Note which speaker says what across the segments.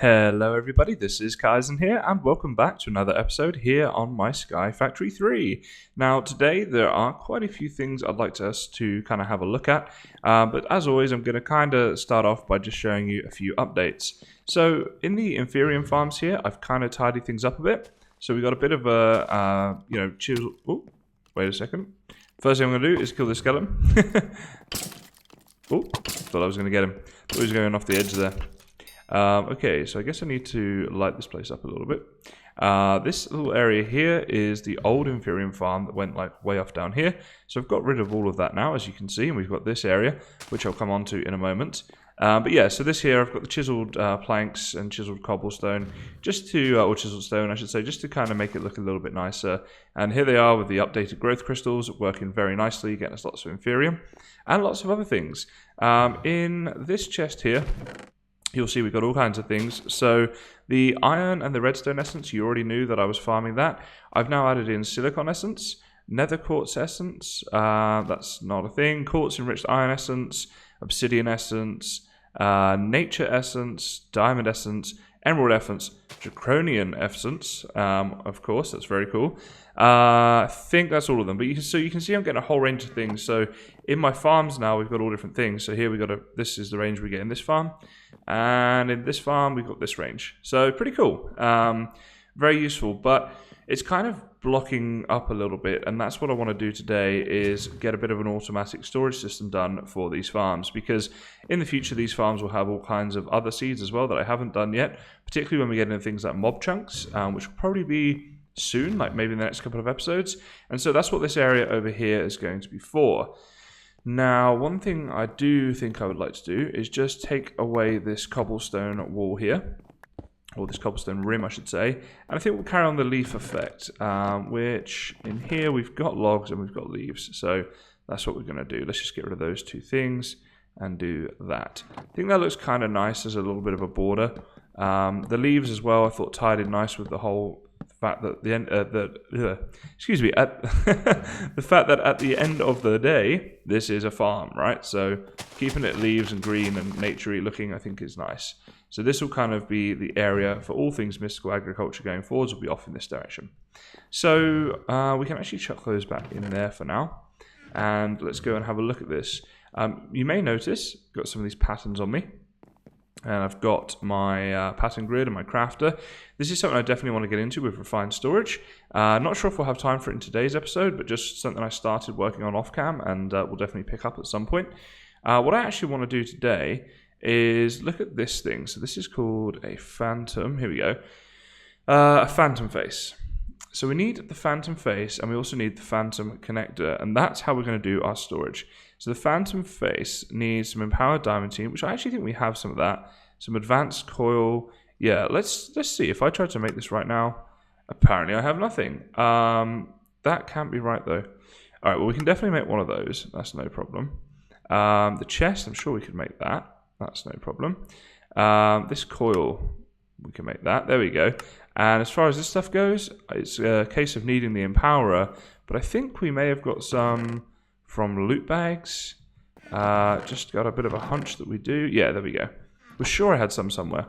Speaker 1: Hello everybody, this is Kysen here, and welcome back to another episode here on my SkyFactory 3. Now today there are quite a few things I'd like us to kind of have a look at, but as always I'm going to kind of start off by just showing you a few updates. So in the Inferium farms here, I've kind of tidied things up a bit. So we got a bit of a, chill. Oh, wait a second. First thing I'm going to do is kill this skeleton. Oh, thought I was going to get him. Thought he was going off the edge there. Okay, so I guess I need to light this place up a little bit. This little area here is the old Inferium farm that went like way off down here. So I've got rid of all of that now, as you can see, and we've got this area, which I'll come on to in a moment. But yeah, so this here, I've got the chiseled planks and chiseled cobblestone, just to, or chiseled stone, I should say, just to kind of make it look a little bit nicer. And here they are with the updated growth crystals, working very nicely, getting us lots of Inferium, and lots of other things. In this chest here, you'll see we've got all kinds of things. So the iron and the redstone essence, you already knew that I was farming that. I've now added in silicon essence, nether quartz essence, that's not a thing, quartz enriched iron essence, obsidian essence, nature essence, diamond essence, emerald essence, draconian essence, of course, that's very cool. I think that's all of them, but you can see I'm getting a whole range of things. So in my farms now, we've got all different things. So here we got this is the range we get in this farm, and in this farm we've got this range. So pretty cool, very useful, but it's kind of blocking up a little bit, and that's what I want to do today, is get a bit of an automatic storage system done for these farms, because in the future these farms will have all kinds of other seeds as well that I haven't done yet, particularly when we get into things like mob chunks, which will probably be soon, like maybe in the next couple of episodes. And so that's what this area over here is going to be for. Now, one thing I do think I would like to do is just take away this cobblestone wall here, or this cobblestone rim, I should say, and I think we'll carry on the leaf effect, which in here we've got logs and we've got leaves, so that's what we're going to do. Let's just get rid of those two things and do that. I think that looks kind of nice as a little bit of a border. The leaves as well, I thought tied in nice with the whole fact that the end, the fact that at the end of the day, this is a farm, right? So keeping it leaves and green and naturey looking, I think is nice. So this will kind of be the area for all things mystical agriculture going forwards, will be off in this direction. So we can actually chuck those back in there for now. And let's go and have a look at this. You may notice, I've got some of these patterns on me. And I've got my pattern grid and my crafter. This is something I definitely want to get into with refined storage. Not sure if we'll have time for it in today's episode, but just something I started working on off cam, and we'll definitely pick up at some point. What I actually want to do today is look at this thing. So this is called a phantom. Here we go. A phantom face. So we need the phantom face, and we also need the phantom connector, and that's how we're going to do our storage. So the phantom face needs some empowered diamantine, which I actually think we have some of that. Some advanced coil. Yeah, let's see. If I try to make this right now, apparently I have nothing. That can't be right though. All right, well we can definitely make one of those. That's no problem. The chest, I'm sure we could make that. That's no problem. This coil, we can make that. There we go. And as far as this stuff goes, it's a case of needing the empowerer, but I think we may have got some from loot bags. Just got a bit of a hunch that we do. Yeah, there we go. Was sure I had some somewhere.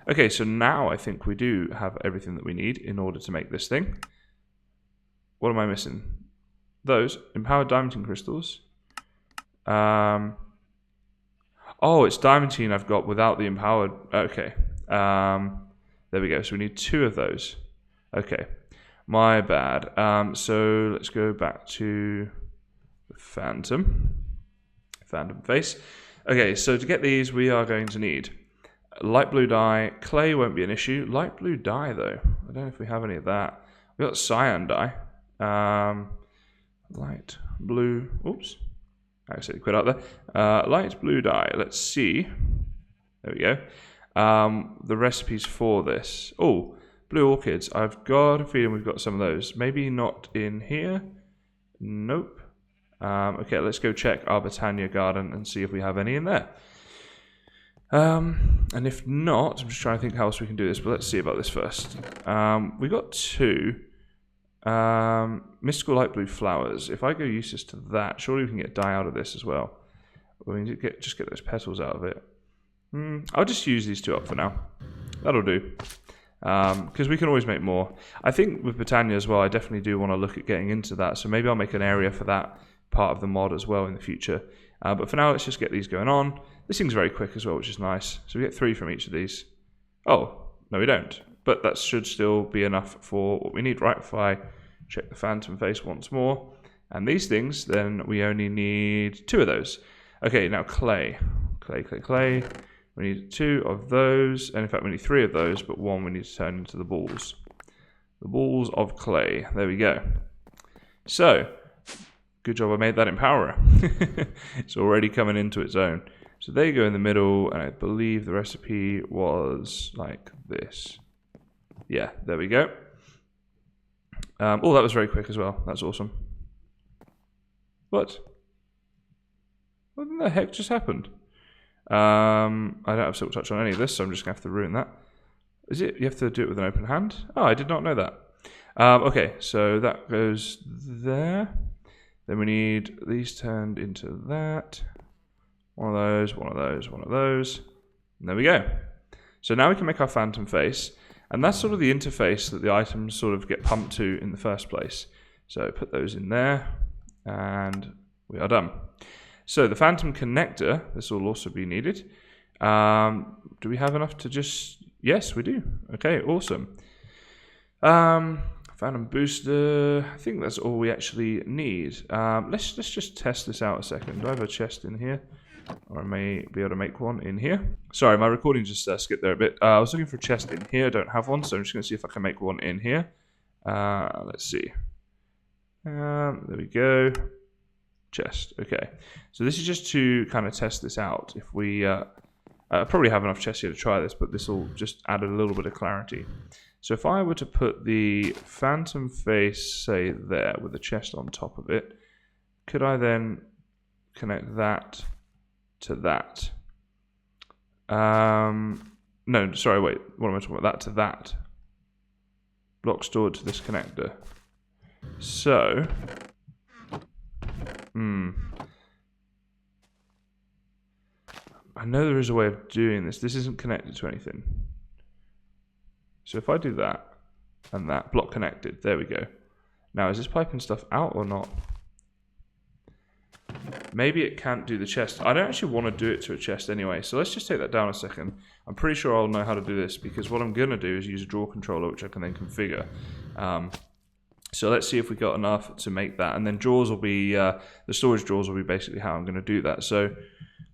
Speaker 1: Okay, so now I think we do have everything that we need in order to make this thing. What am I missing? Those empowered diamantine crystals. Oh, it's diamantine I've got without the empowered. Okay. There we go. So we need 2 of those. Okay. My bad. So let's go back to the phantom face. Okay, so to get these, we are going to need light blue dye. Clay won't be an issue. Light blue dye, though. I don't know if we have any of that. We've got cyan dye. Light blue. Oops. I accidentally quit out there. Light blue dye. Let's see. There we go. The recipes for this. Oh, blue orchids. I've got a feeling we've got some of those. Maybe not in here. Nope. Okay, let's go check our Botania garden and see if we have any in there. And if not, I'm just trying to think how else we can do this, but let's see about this first. We've got 2 mystical light blue flowers. If I go useless to that, surely we can get dye out of this as well. We need to just get those petals out of it. I'll just use these 2 up for now. that'll do. Because we can always make more. I think with Britannia as well, I definitely do want to look at getting into that. So maybe I'll make an area for that part of the mod as well in the future. But for now, let's just get these going on. This thing's very quick as well, which is nice. So we get 3 from each of these. Oh, no we don't. But that should still be enough for what we need, right? If I check the phantom face once more. And these things, then we only need 2 of those. Okay, now clay. Clay. We need 2 of those. And in fact, we need 3 of those, but 1 we need to turn into the balls. The balls of clay. There we go. So, good job I made that empowerer. It's already coming into its own. So they go in the middle, and I believe the recipe was like this. Yeah, there we go. Oh, that was very quick as well. That's awesome. What? What the heck just happened? I don't have silk touch on any of this, so I'm just going to have to ruin that. Is it? You have to do it with an open hand? Oh, I did not know that. Okay, so that goes there. Then we need these turned into that. One of those, one of those, one of those. And there we go. So now we can make our phantom face. And that's sort of the interface that the items sort of get pumped to in the first place. So put those in there. And we are done. So the phantom connector, this will also be needed. Do we have enough to just... Yes, we do. Okay, awesome. Phantom booster, I think that's all we actually need. Let's just test this out a second. Do I have a chest in here? Or I may be able to make one in here. Sorry, my recording just skipped there a bit. I was looking for a chest in here. I don't have one, so I'm just going to see if I can make one in here. Let's see. There we go. Chest. Okay. So this is just to kind of test this out. If we probably have enough chests here to try this, but this will just add a little bit of clarity. So if I were to put the phantom face, say, there with a chest on top of it, could I then connect that to that? No, sorry, wait. What am I talking about? That to that. Block stored to this connector. So, I know there is a way of doing this. This isn't connected to anything. So if I do that and that, block connected, there we go. Now, is this piping stuff out or not? Maybe it can't do the chest. I don't actually want to do it to a chest anyway, so let's just take that down a second. I'm pretty sure I'll know how to do this, because what I'm going to do is use a draw controller, which I can then configure. So let's see if we got enough to make that, and then drawers will be, the storage drawers will be basically how I'm going to do that. So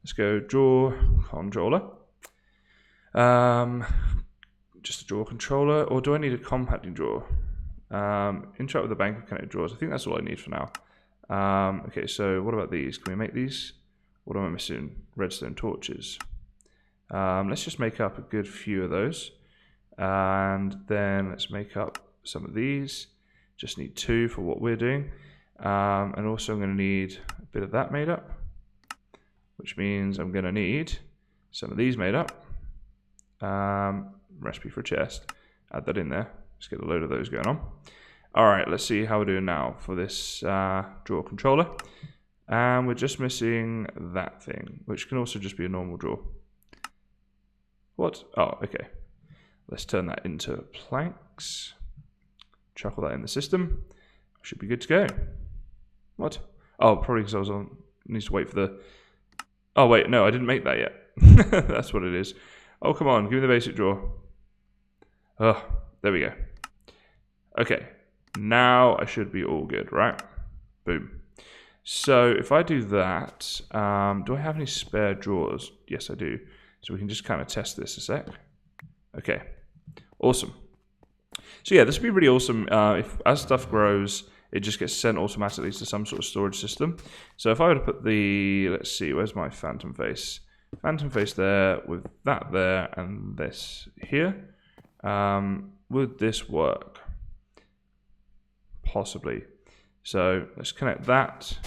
Speaker 1: let's go draw controller. Just a drawer controller, or do I need a compacting drawer? Interact with the bank of connected drawers. I think that's all I need for now. Okay, so what about these? Can we make these? What am I missing? Redstone torches. Let's just make up a good few of those. And then let's make up some of these. Just need 2 for what we're doing. And also I'm going to need a bit of that made up, which means I'm going to need some of these made up. Recipe for a chest. Add that in there. Let's get a load of those going on. Alright, let's see how we're doing now for this drawer controller. And we're just missing that thing, which can also just be a normal drawer. What? Oh, okay. Let's turn that into planks. Chuckle that in the system. Should be good to go. What? Oh, probably because I was on... Needs to wait for the... Oh, wait, no, I didn't make that yet. That's what it is. Oh, come on, give me the basic drawer. Oh, there we go. Okay, now I should be all good, right? Boom. So if I do that, do I have any spare drawers? Yes, I do. So we can just kind of test this a sec. Okay, awesome. So yeah, this would be really awesome if as stuff grows, it just gets sent automatically to some sort of storage system. So if I were to put the, let's see, where's my phantom face? Phantom face there, with that there, and this here. Would this work? Possibly. So let's connect that.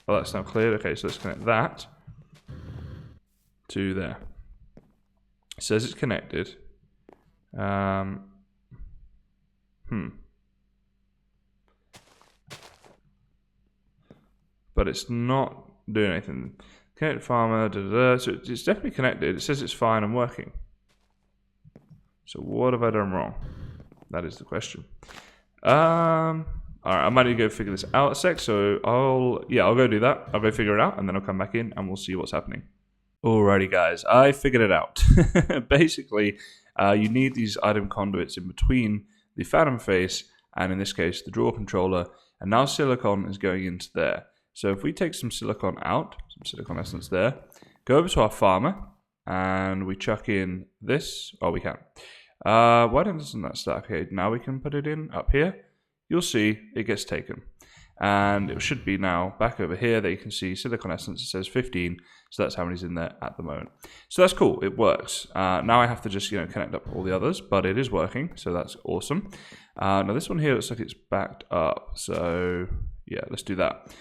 Speaker 1: Oh, that's now cleared. Okay, so let's connect that to there. It says it's connected. But it's not doing anything. Connected farmer, so it's definitely connected. It says it's fine and working. So So what have I done wrong? That is the question. Alright, I might need to go figure this out a sec, so I'll go do that. I'll go figure it out, and then I'll come back in, and we'll see what's happening. Alrighty, guys, I figured it out. Basically, you need these item conduits in between the phantom face, and in this case, the drawer controller, and now silicon is going into there. So if we take some silicon out, some silicon essence there, go over to our farmer, and we chuck in this. Oh, we can. Why doesn't that start? Okay, now we can put it in up here. You'll see it gets taken. And it should be now back over here that you can see silicon essence. It says 15, so that's how many's in there at the moment. So that's cool, it works. Now I have to just connect up all the others, but it is working, so that's awesome. Now this one here looks like it's backed up, so yeah, let's do that.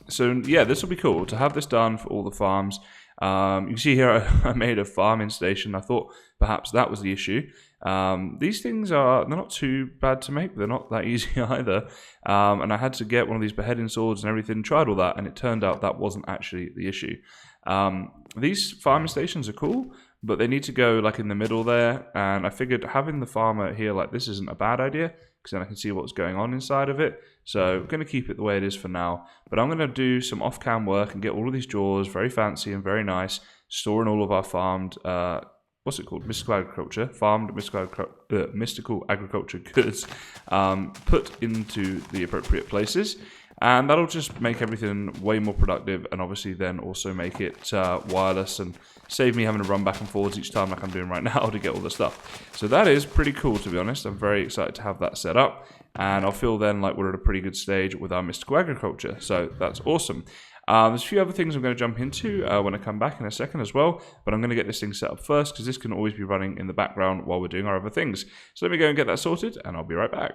Speaker 1: So yeah, this will be cool to have this done for all the farms. You can see here I made a farming station. I thought perhaps that was the issue. These things they're not too bad to make, but they're not that easy either. And I had to get one of these beheading swords and everything, tried all that, and it turned out that wasn't actually the issue. These farming stations are cool, but they need to go like in the middle there, and I figured having the farmer here like this isn't a bad idea, because then I can see what's going on inside of it. So I'm going to keep it the way it is for now, but I'm going to do some off-cam work and get all of these drawers very fancy and very nice, storing all of our farmed, what's it called? Mystical agriculture, farmed mystical agriculture goods, put into the appropriate places. And that'll just make everything way more productive, and obviously then also make it wireless and save me having to run back and forwards each time like I'm doing right now to get all the stuff. So that is pretty cool, to be honest. I'm very excited to have that set up, and I'll feel then like we're at a pretty good stage with our mystical agriculture. So that's awesome. There's a few other things I'm going to jump into when I come back in a second as well, but I'm going to get this thing set up first because this can always be running in the background while we're doing our other things. So let me go and get that sorted, and I'll be right back.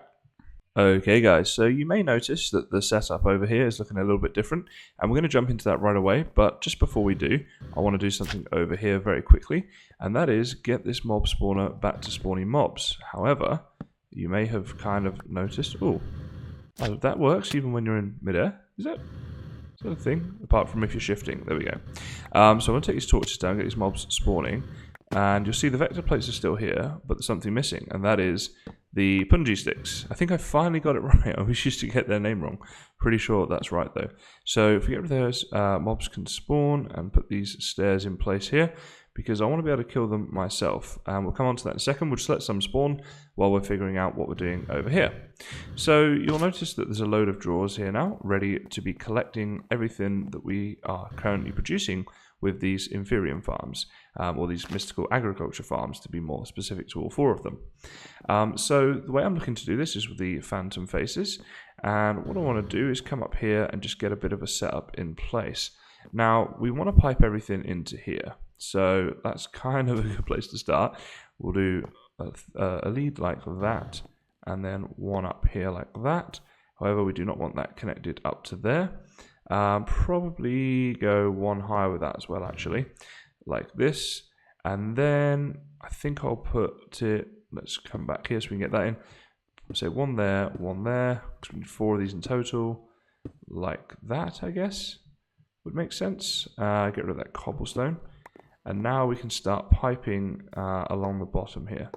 Speaker 1: Okay guys, so you may notice that the setup over here is looking a little bit different, and we're going to jump into that right away, but just before we do, I want to do something over here very quickly, and that is get this mob spawner back to spawning mobs. However, you may have kind of noticed, oh, that works even when you're in midair, is that a thing? Apart from if you're shifting, there we go. So I'm going to take these torches down, get these mobs spawning, and you'll see the vector plates are still here, but there's something missing, and that is the punji sticks. I think I finally got it right. I always used to get their name wrong. Pretty sure that's right though. So if we get rid of those, mobs can spawn, and put these stairs in place here, because I want to be able to kill them myself. And we'll come on to that in a second. We'll just let some spawn while we're figuring out what we're doing over here. So you'll notice that there's a load of drawers here now, ready to be collecting everything that we are currently producing with these Inferium farms, or these mystical agriculture farms to be more specific to all four of them. So the way I'm looking to do this is with the phantom faces, and what I want to do is come up here and just get a bit of a setup in place. Now we want to pipe everything into here, so that's kind of a good place to start. We'll do a lead like that, and then one up here like that. However, we do not want that connected up to there. Probably go one higher with that as well, actually, like this. And then I think I'll put it, let's come back here so we can get that in. Say one there, because we need 4 of these in total, like that, I guess would make sense. Get rid of that cobblestone, and now we can start piping along the bottom here.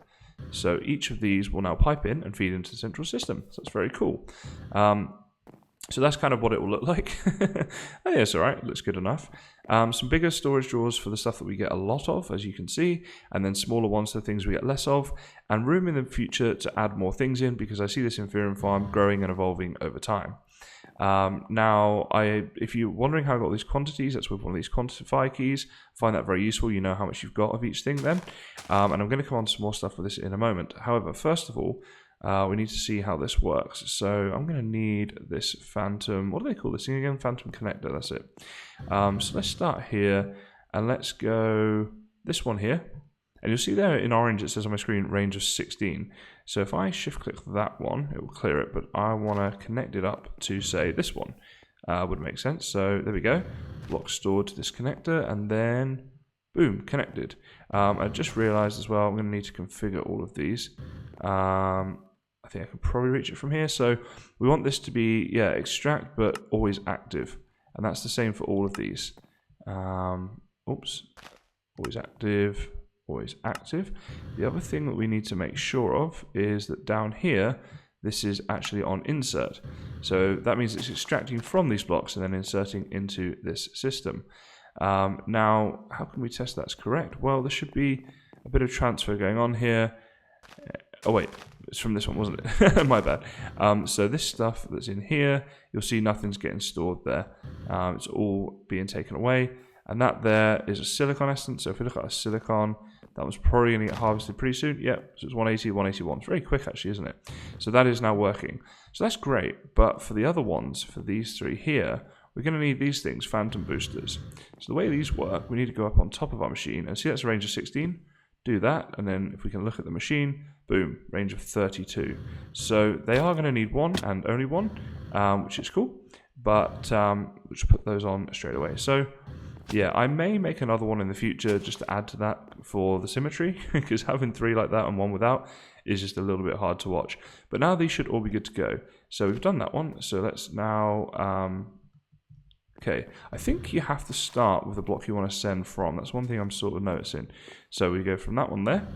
Speaker 1: So each of these will now pipe in and feed into the central system. So that's very cool. So that's kind of what it will look like. Oh, yeah, it's all right. It looks good enough. Some bigger storage drawers for the stuff that we get a lot of, as you can see, and then smaller ones for things we get less of, and room in the future to add more things in, because I see this Inferium farm growing and evolving over time. Now, if you're wondering how I got these quantities, that's with one of these quantify keys. Find that very useful. You know how much you've got of each thing then. And I'm going to come on to some more stuff with this in a moment. However, first of all, we need to see how this works. So I'm going to need this phantom, what do they call this thing again? Phantom connector, that's it. So let's start here, and let's go this one here. And you'll see there in orange it says on my screen range of 16. So if I shift click that one, it will clear it, but I want to connect it up to, say, this one. Would make sense. So there we go. Block stored to this connector, and then boom, connected. I just realized as well I'm going to need to configure all of these. I think I can probably reach it from here. So we want this to be, yeah, extract, but always active. And that's the same for all of these. Oops. Always active, always active. The other thing that we need to make sure of is that down here, this is actually on insert. So that means it's extracting from these blocks and then inserting into this system. Now, how can we test that's correct? Well, there should be a bit of transfer going on here. Oh wait, it's from this one, wasn't it? My bad. So this stuff that's in here, you'll see nothing's getting stored there. It's all being taken away. And that there is a silicon essence. So if we look at a silicon, that was probably going to get harvested pretty soon. Yep, so it's 180, 181. It's very quick actually, isn't it? So that is now working. So that's great. But for the other ones, for these three here, we're going to need these things, phantom boosters. So the way these work, we need to go up on top of our machine. And see, that's a range of 16. Do that. And then if we can look at the machine, boom, range of 32. So they are going to need one and only one, which is cool. But we'll just put those on straight away. So yeah, I may make another one in the future just to add to that for the symmetry, because having three like that and one without is just a little bit hard to watch. But now these should all be good to go. So we've done that one. So let's now, okay, I think you have to start with the block you want to send from. That's one thing I'm sort of noticing. So we go from that one there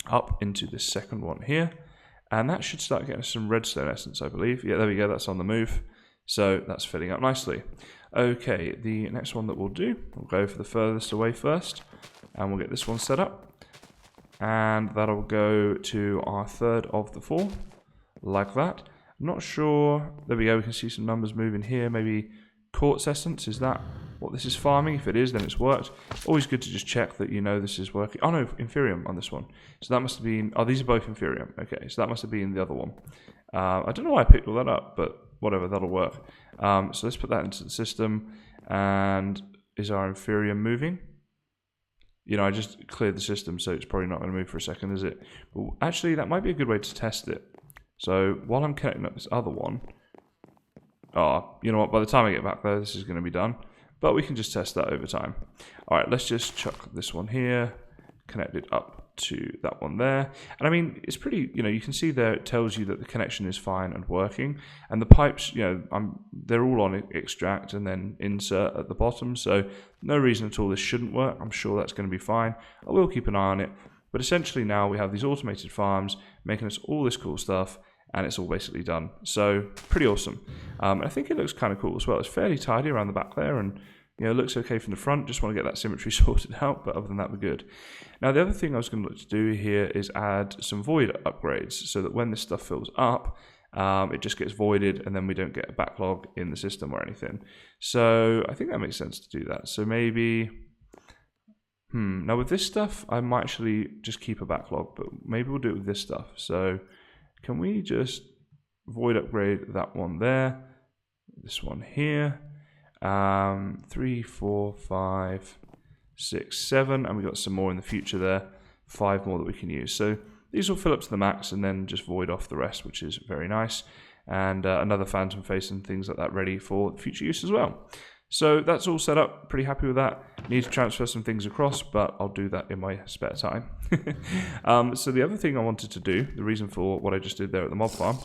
Speaker 1: up into this second one here, and that should start getting some redstone essence, I believe. Yeah, there we go, that's on the move. So that's filling up nicely. Okay, the next one that we'll do, we'll go for the furthest away first, and we'll get this one set up. And that'll go to our third of the four, like that. I'm not sure, there we go, we can see some numbers moving here, maybe quartz essence, is that what this is farming? If it is, then it's worked. Always good to just check that you know this is working. Oh no, Inferium on this one. So that must have been, oh, these are both Inferium. Okay, so that must have been the other one. I don't know why I picked all that up, but whatever, that'll work. So let's put that into the system. And is our Inferium moving? You know, I just cleared the system, so it's probably not going to move for a second, is it? But actually, that might be a good way to test it. So while I'm connecting up this other one, you know what, by the time I get back there, this is going to be done. But we can just test that over time. All right, let's just chuck this one here, connect it up to that one there. And I mean, it's pretty, you know, you can see there it tells you that the connection is fine and working. And the pipes, you know, they're all on extract and then insert at the bottom. So no reason at all this shouldn't work. I'm sure that's going to be fine. I will keep an eye on it. But essentially now we have these automated farms making us all this cool stuff. And it's all basically done. So pretty awesome. I think it looks kind of cool as well. It's fairly tidy around the back there, and you know, it looks okay from the front. Just want to get that symmetry sorted out, but other than that, we're good. Now, the other thing I was going to look to do here is add some void upgrades, so that when this stuff fills up, it just gets voided, and then we don't get a backlog in the system or anything. So I think that makes sense to do that. So maybe, now with this stuff, I might actually just keep a backlog, but maybe we'll do it with this stuff. So can we just void upgrade that one there, this one here, 3, 4, 5, 6, 7, and we got some more in the future there, 5 more that we can use. So these will fill up to the max and then just void off the rest, which is very nice. And another phantom face and things like that ready for future use as well. So that's all set up, pretty happy with that. Need to transfer some things across, but I'll do that in my spare time. So the other thing I wanted to do, the reason for what I just did there at the mob farm,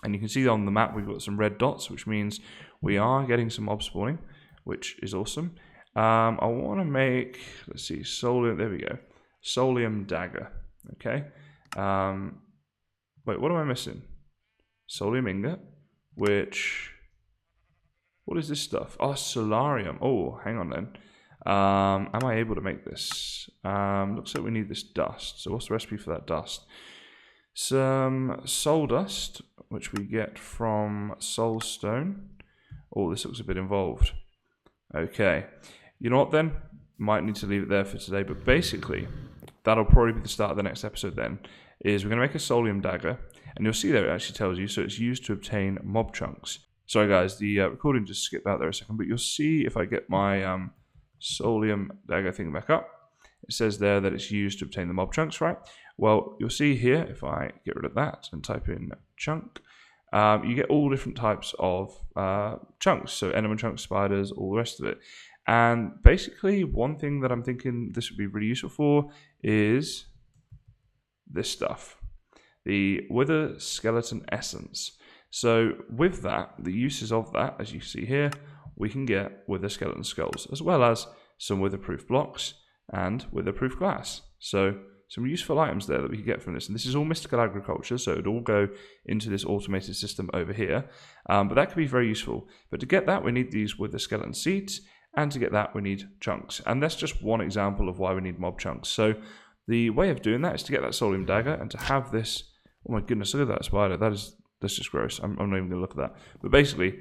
Speaker 1: and you can see on the map we've got some red dots, which means we are getting some mob spawning, which is awesome. I want to make, let's see, Solium, there we go, Solium dagger, okay. Wait, what am I missing? Solium ingot, which... what is this stuff? Oh, solarium. Oh, hang on then. Am I able to make this? Looks like we need this dust. So what's the recipe for that dust? Some soul dust, which we get from soulstone. Oh, this looks a bit involved. Okay. You know what then? Might need to leave it there for today. But basically, that'll probably be the start of the next episode then. Is we're going to make a solium dagger. And you'll see there it actually tells you. So it's used to obtain mob chunks. Sorry guys, the recording just skipped out there a second, but you'll see if I get my solium dagger thing back up, it says there that it's used to obtain the mob chunks, right? Well, you'll see here, if I get rid of that and type in chunk, you get all different types of chunks, so enderman chunks, spiders, all the rest of it. And basically, one thing that I'm thinking this would be really useful for is this stuff, the wither skeleton essence. So with that, the uses of that, as you see here, we can get wither skeleton skulls, as well as some wither-proof blocks and witherproof glass. So some useful items there that we can get from this. And this is all mystical agriculture, so it would all go into this automated system over here. But that could be very useful. But to get that, we need these wither skeleton seeds. And to get that, we need chunks. And that's just one example of why we need mob chunks. So the way of doing that is to get that Solium dagger and to have this... Oh my goodness, look at that spider. That's just gross. I'm not even going to look at that. But basically,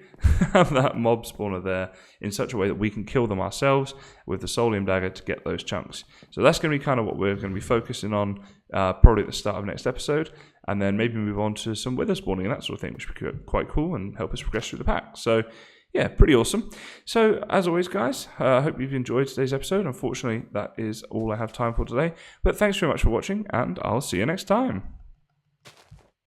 Speaker 1: have that mob spawner there in such a way that we can kill them ourselves with the Solium dagger to get those chunks. So that's going to be kind of what we're going to be focusing on probably at the start of next episode. And then maybe move on to some wither spawning and that sort of thing, which would be quite cool and help us progress through the pack. So yeah, pretty awesome. So as always, guys, I hope you've enjoyed today's episode. Unfortunately, that is all I have time for today. But thanks very much for watching, and I'll see you next time.